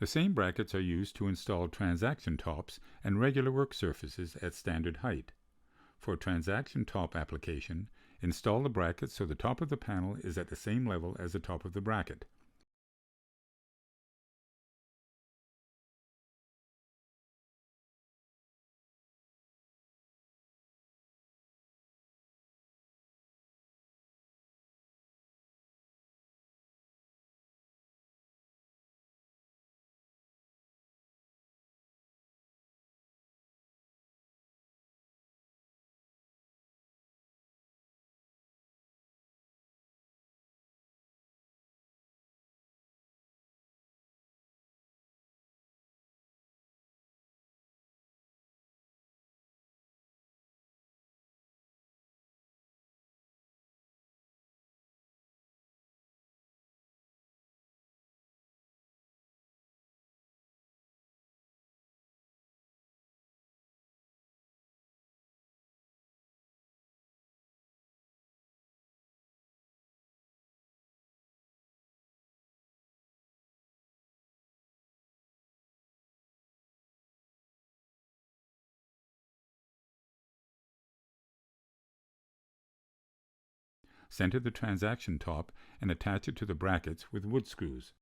The same brackets are used to install transaction tops and regular work surfaces at standard height. For a transaction top application, install the bracket so the top of the panel is at the same level as the top of the bracket. Center the transaction top and attach it to the brackets with wood screws.